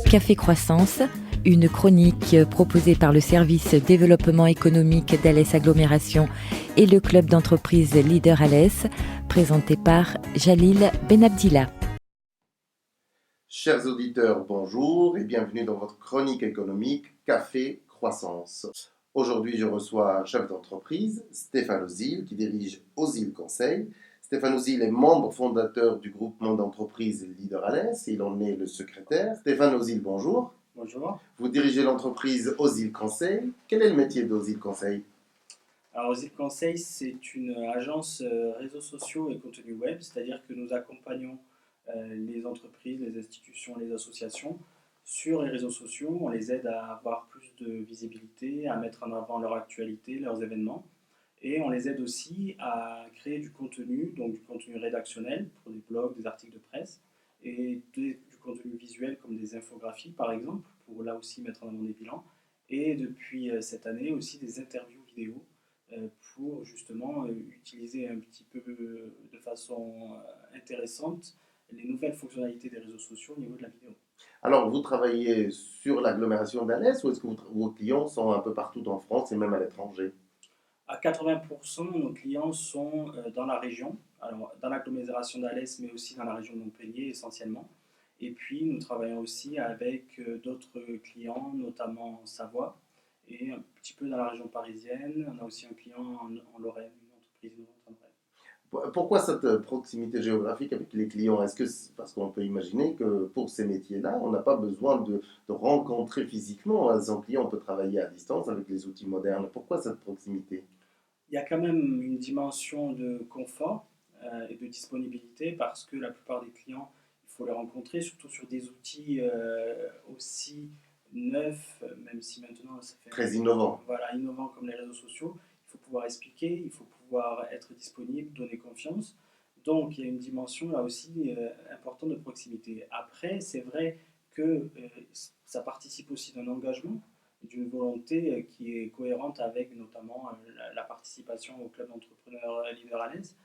Café Croissance, une chronique proposée par le service développement économique d'Alès Agglomération et le club d'entreprise Leader Alès, présenté par Jalil Benabdillah. Chers auditeurs, bonjour et bienvenue dans votre chronique économique Café Croissance. Aujourd'hui, je reçois un chef d'entreprise, Stéphane Ozil, qui dirige Ozil Conseil. Stéphane Ozil est membre fondateur du groupement d'entreprises Leader Alès et il en est le secrétaire. Stéphane Ozil, bonjour. Bonjour. Vous dirigez l'entreprise Ozil Conseil. Quel est le métier d'Ozil Conseil ? Alors, Ozil Conseil, c'est une agence réseaux sociaux et contenu web, c'est-à-dire que nous accompagnons les entreprises, les institutions, les associations sur les réseaux sociaux. On les aide à avoir plus de visibilité, à mettre en avant leur actualité, leurs événements. Et on les aide aussi à créer du contenu, donc du contenu rédactionnel pour des blogs, des articles de presse, et du contenu visuel comme des infographies par exemple, pour là aussi mettre en avant des bilans. Et depuis cette année aussi des interviews vidéo pour justement utiliser un petit peu de façon intéressante les nouvelles fonctionnalités des réseaux sociaux au niveau de la vidéo. Alors, vous travaillez sur l'agglomération d'Alès ou est-ce que vos clients sont un peu partout en France et même à l'étranger ? À 80%, nos clients sont dans la région, alors dans l'agglomération d'Alès, mais aussi dans la région de Montpellier essentiellement. Et puis, nous travaillons aussi avec d'autres clients, notamment en Savoie et un petit peu dans la région parisienne. On a aussi un client en Lorraine, une entreprise innovante en Lorraine. Pourquoi cette proximité géographique avec les clients ? Est-ce que parce qu'on peut imaginer que pour ces métiers-là, on n'a pas besoin de rencontrer physiquement son client, on peut travailler à distance avec les outils modernes. Pourquoi cette proximité ? Il y a quand même une dimension de confort et de disponibilité parce que la plupart des clients, il faut les rencontrer, surtout sur des outils aussi neufs, même si maintenant ça fait Très innovant. Voilà, innovant comme les réseaux sociaux. Il faut pouvoir expliquer, il faut pouvoir être disponible, donner confiance. Donc il y a une dimension là aussi importante de proximité. Après, c'est vrai que ça participe aussi d'un engagement, d'une volonté qui est cohérente avec notamment la participation au club d'entrepreneurs Leader Alès,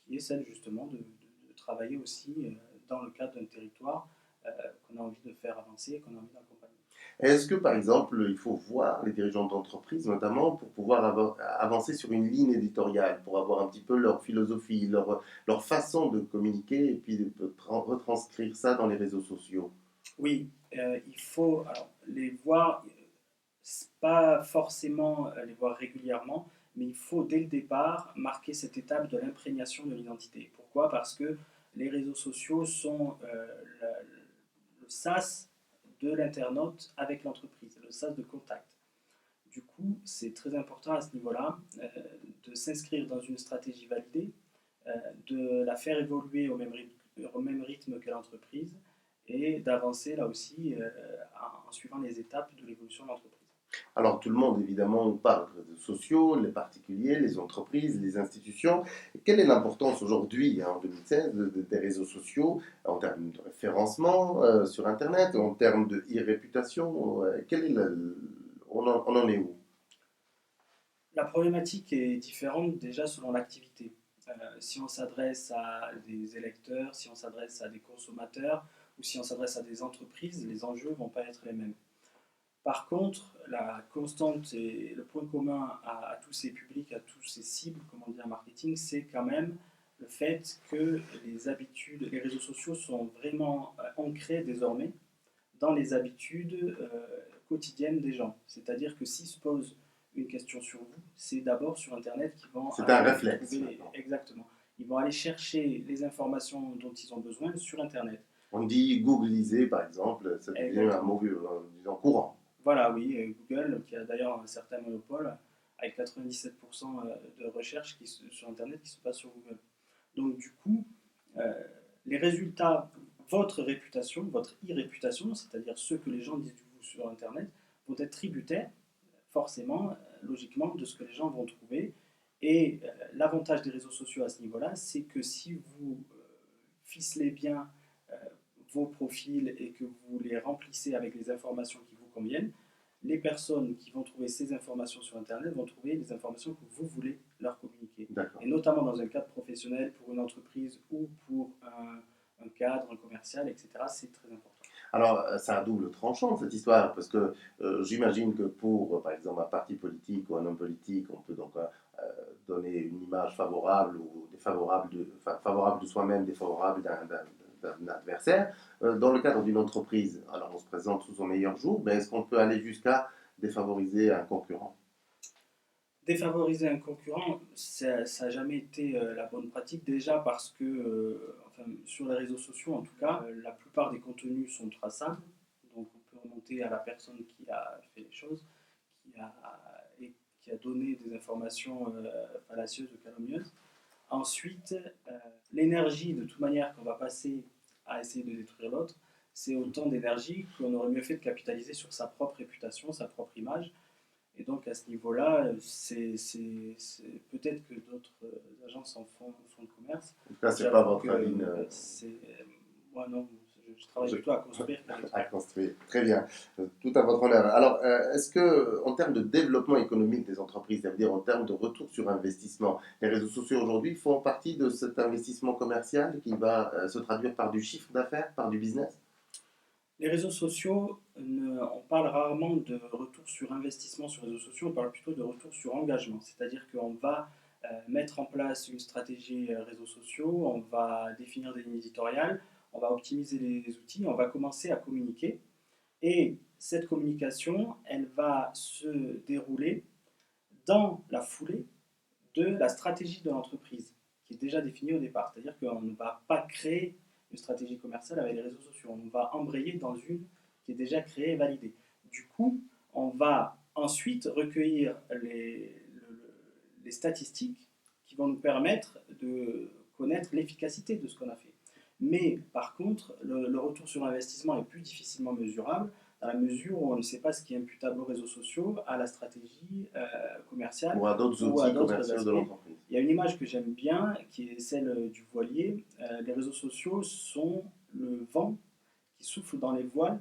qui est celle justement de travailler aussi dans le cadre d'un territoire qu'on a envie de faire avancer et qu'on a envie d'accompagner. Est-ce que, par exemple, il faut voir les dirigeants d'entreprise, notamment, pour pouvoir avancer sur une ligne éditoriale, pour avoir un petit peu leur philosophie, leur façon de communiquer, et puis de retranscrire ça dans les réseaux sociaux ? Oui, il faut alors, les voir, pas forcément les voir régulièrement, mais il faut dès le départ marquer cette étape de l'imprégnation de l'identité. Pourquoi ? Parce que les réseaux sociaux sont le sas de l'internaute avec l'entreprise, le sas de contact. Du coup, c'est très important à ce niveau-là de s'inscrire dans une stratégie validée, de la faire évoluer au même rythme que l'entreprise et d'avancer là aussi en suivant les étapes de l'évolution de l'entreprise. Alors, tout le monde, évidemment, parle de réseaux sociaux, les particuliers, les entreprises, les institutions. Quelle est l'importance aujourd'hui, en 2016, des réseaux sociaux en termes de référencement sur Internet, en termes de e-réputation on en est où ? La problématique est différente déjà selon l'activité. Si on s'adresse à des électeurs, si on s'adresse à des consommateurs ou si on s'adresse à des entreprises, les enjeux ne vont pas être les mêmes. Par contre, la constante et le point commun à tous ces publics, à tous ces cibles, comme on dit en marketing, c'est quand même le fait que les réseaux sociaux sont vraiment ancrés désormais dans les habitudes quotidiennes des gens. C'est-à-dire que s'ils se posent une question sur vous, c'est d'abord sur Internet qu'ils vont C'est un réflexe. Exactement. Ils vont aller chercher les informations dont ils ont besoin sur Internet. On dit googliser, par exemple, ça devient un mot disons, courant. Voilà, oui, Google, qui a d'ailleurs un certain monopole, avec 97% de recherches sur Internet qui se passent sur Google. Donc du coup, les résultats, votre réputation, votre e-réputation, c'est-à-dire ce que les gens disent de vous sur Internet, vont être tributaires, forcément, logiquement, de ce que les gens vont trouver. Et l'avantage des réseaux sociaux à ce niveau-là, c'est que si vous ficelez bien vos profils et que vous les remplissez avec les informations qui vous conviennent, les personnes qui vont trouver ces informations sur Internet vont trouver les informations que vous voulez leur communiquer. D'accord. Et notamment dans un cadre professionnel, pour une entreprise ou pour un cadre, un commercial, etc., c'est très important. Alors, c'est un double tranchant cette histoire, parce que j'imagine que pour, par exemple, un parti politique ou un homme politique, on peut donc donner une image favorable ou défavorable enfin, favorable de soi-même, défavorable d'un adversaire. Dans le cadre d'une entreprise, alors on se présente sous son meilleur jour, mais est-ce qu'on peut aller jusqu'à défavoriser un concurrent? Défavoriser un concurrent, ça n'a jamais été la bonne pratique, déjà parce que, enfin, sur les réseaux sociaux en tout cas, la plupart des contenus sont traçables, donc on peut remonter à la personne qui a fait les choses, qui a, et qui a donné des informations fallacieuses ou calomnieuses. Ensuite, l'énergie de toute manière qu'on va passer à essayer de détruire l'autre, c'est autant d'énergie qu'on aurait mieux fait de capitaliser sur sa propre réputation, sa propre image. Et donc à ce niveau-là, peut-être que d'autres agences font le commerce. En tout cas, ce n'est pas J'avoue votre que ligne. moi non, je travaille plutôt à construire qu'à À détruire. construire. Très bien. Tout à votre honneur. Alors, est-ce que, en termes de développement économique des entreprises, c'est-à-dire en termes de retour sur investissement, les réseaux sociaux aujourd'hui font partie de cet investissement commercial qui va se traduire par du chiffre d'affaires, par du business? Les réseaux sociaux, on parle rarement de retour sur investissement sur les réseaux sociaux, on parle plutôt de retour sur engagement. C'est-à-dire qu'on va mettre en place une stratégie réseaux sociaux, on va définir des lignes éditoriales, on va optimiser les outils, on va commencer à communiquer. Et cette communication, elle va se dérouler dans la foulée de la stratégie de l'entreprise, qui est déjà définie au départ. C'est-à-dire qu'on ne va pas créer une stratégie commerciale avec les réseaux sociaux, on va embrayer dans une qui est déjà créée et validée. Du coup, on va ensuite recueillir les statistiques qui vont nous permettre de connaître l'efficacité de ce qu'on a fait. Mais par contre, le retour sur investissement est plus difficilement mesurable dans la mesure où on ne sait pas ce qui est imputable aux réseaux sociaux, à la stratégie commerciale Ou à d'autres ou à outils d'autres commerciaux de aspects. l'entreprise? Il y a une image que j'aime bien qui est celle du voilier. Les réseaux sociaux sont le vent qui souffle dans les voiles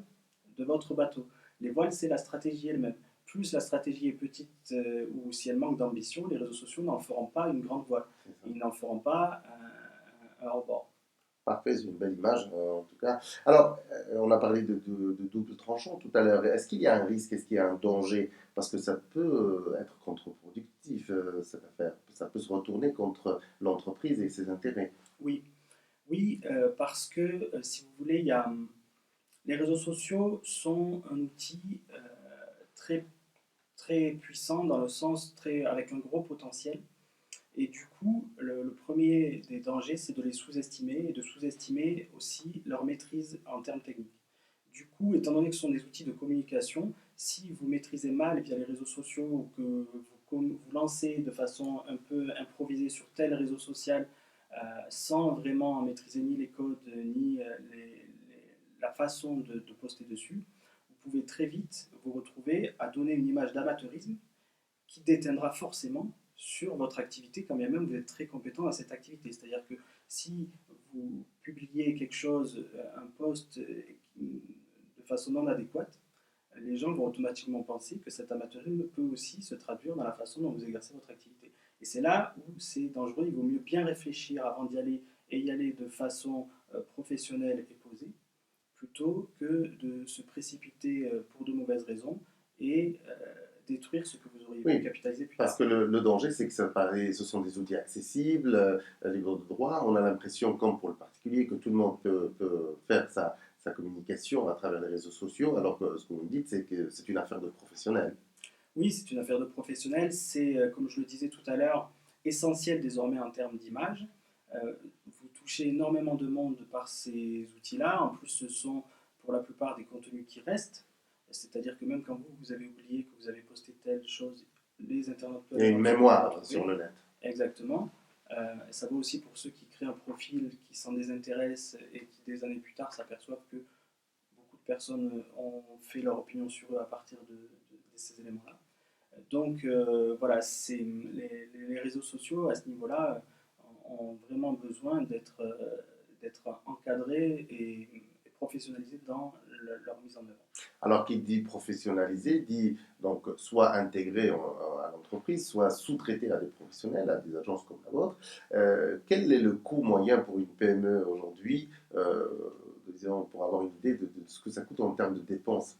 de votre bateau. Les voiles, c'est la stratégie elle-même. Plus la stratégie est petite ou si elle manque d'ambition, les réseaux sociaux n'en feront pas une grande voile. Ils n'en feront pas un rebord. Parfait, c'est une belle image en tout cas. Alors, on a parlé de double tranchant tout à l'heure. Est-ce qu'il y a un risque, est-ce qu'il y a un danger? Parce que ça peut être contre-productif, cette affaire. Ça peut se retourner contre l'entreprise et ses intérêts. Oui, oui, parce que si vous voulez, les réseaux sociaux sont un outil très, très puissant dans le sens avec un gros potentiel. Et du coup, le premier des dangers, c'est de les sous-estimer et de sous-estimer aussi leur maîtrise en termes techniques. Du coup, étant donné que ce sont des outils de communication, si vous maîtrisez mal via les réseaux sociaux ou que vous lancez de façon un peu improvisée sur tel réseau social sans vraiment maîtriser ni les codes ni la façon de poster dessus, vous pouvez très vite vous retrouver à donner une image d'amateurisme qui déteindra forcément sur votre activité, quand bien même vous êtes très compétent dans cette activité. C'est-à-dire que si vous publiez quelque chose, un post de façon non adéquate, les gens vont automatiquement penser que cet amateurisme peut aussi se traduire dans la façon dont vous exercez votre activité. Et c'est là où c'est dangereux, il vaut mieux bien réfléchir avant d'y aller et y aller de façon professionnelle et posée, plutôt que de se précipiter pour de mauvaises raisons et détruire ce que vous auriez pu Oui, capitaliser plus parce tard. que le danger, c'est que ce sont des outils accessibles, libres de droit. On a l'impression, comme pour le particulier, que tout le monde peut faire sa communication à travers les réseaux sociaux, alors que ce que vous me dites, c'est que c'est une affaire de professionnels. Oui, c'est une affaire de professionnel. C'est, comme je le disais tout à l'heure, essentiel désormais en termes d'image. Vous touchez énormément de monde par ces outils-là. En plus, ce sont pour la plupart des contenus qui restent. C'est-à-dire que même quand vous avez oublié que vous avez posté telle chose, les internautes Il peuvent y a une éventuellement le mémoire retrouver. sur le net. Exactement. Ça vaut aussi pour ceux qui créent un profil qui s'en désintéressent et qui, des années plus tard, s'aperçoivent que beaucoup de personnes ont fait leur opinion sur eux à partir de ces éléments-là. Donc voilà, les réseaux sociaux à ce niveau-là ont vraiment besoin d'être encadrés et professionnalisés dans leur mise en œuvre. Alors, qui dit professionnaliser, dit donc soit intégré à l'entreprise, soit sous-traité à des professionnels, à des agences comme la vôtre. Quel est le coût moyen pour une PME aujourd'hui disons, pour avoir une idée de ce que ça coûte en termes de dépenses?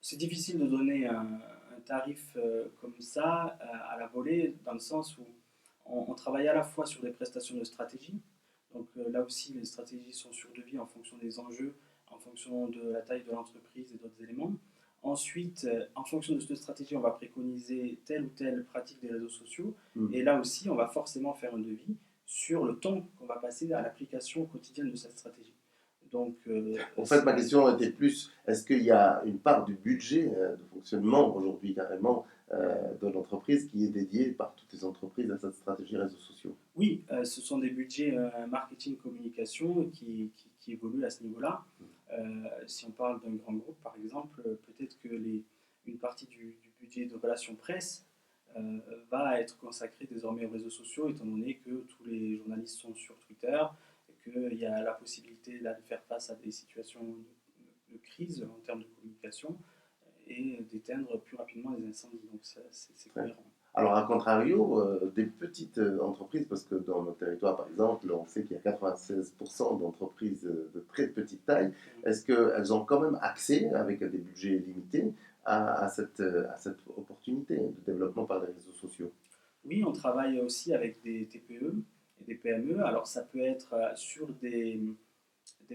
C'est difficile de donner un tarif comme ça à la volée, dans le sens où on travaille à la fois sur des prestations de stratégie. Donc là aussi, les stratégies sont sur devis en fonction des enjeux, en fonction de la taille de l'entreprise et d'autres éléments. Ensuite, en fonction de cette stratégie, on va préconiser telle ou telle pratique des réseaux sociaux. Et là aussi, on va forcément faire un devis sur le temps qu'on va passer à l'application quotidienne de cette stratégie. Donc, en fait, ma question était plus, est-ce qu'il y a une part du budget de fonctionnement aujourd'hui carrément de l'entreprise qui est dédiée par toutes les entreprises à cette stratégie réseaux sociaux? Oui, ce sont des budgets marketing communication qui évoluent à ce niveau-là. Si on parle d'un grand groupe, par exemple, peut-être que une partie du budget de relations presse va être consacrée désormais aux réseaux sociaux, étant donné que tous les journalistes sont sur Twitter, qu'il y a la possibilité là, de faire face à des situations de crise en termes de communication et d'éteindre plus rapidement les incendies. Donc c'est cohérent. Alors, à contrario, des petites entreprises, parce que dans notre territoire, par exemple, on sait qu'il y a 96% d'entreprises de très petite taille, est-ce qu'elles ont quand même accès, avec des budgets limités, à cette opportunité de développement par les réseaux sociaux? Oui, on travaille aussi avec des TPE et des PME. Alors, ça peut être sur des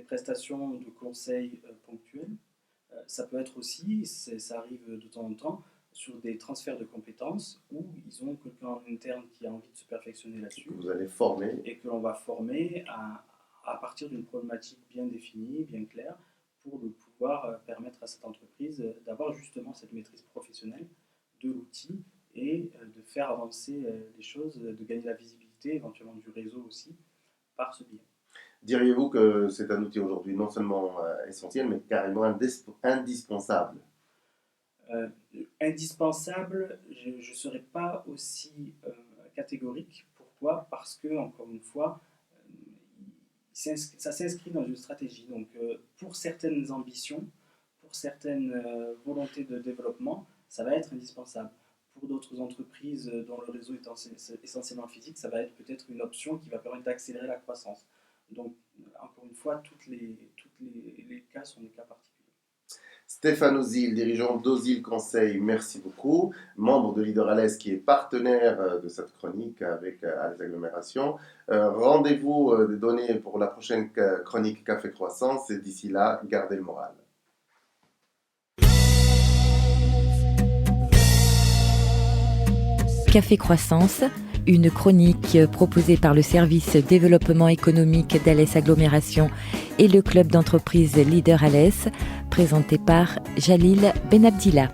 prestations de conseil ponctuelles. Ça peut être aussi, ça arrive de temps en temps, sur des transferts de compétences où ils ont quelqu'un en interne qui a envie de se perfectionner là-dessus. Que vous allez former. Et que l'on va former à partir d'une problématique bien définie, bien claire, pour pouvoir permettre à cette entreprise d'avoir justement cette maîtrise professionnelle de l'outil et de faire avancer les choses, de gagner la visibilité, éventuellement du réseau aussi, par ce biais. Diriez-vous que c'est un outil aujourd'hui non seulement essentiel, mais carrément indispensable? Indispensable, je ne serais pas aussi catégorique. Pourquoi? Parce que, encore une fois, ça s'inscrit dans une stratégie. Donc, pour certaines ambitions, pour certaines volontés de développement, ça va être indispensable. Pour d'autres entreprises dont le réseau est essentiellement physique, ça va être peut-être une option qui va permettre d'accélérer la croissance. Donc, encore une fois, tous les cas sont des cas particuliers. Stéphane Ozil, dirigeant d'Ozil Conseil, merci beaucoup. Membre de Leader à l'Est, qui est partenaire de cette chronique avec Alès Agglomération. Rendez-vous des données pour la prochaine chronique Café Croissance et d'ici là, gardez le moral. Café Croissance, une chronique proposée par le service développement économique d'Alès Agglomération et le club d'entreprise Leader Alès, présentée par Jalil Benabdillah.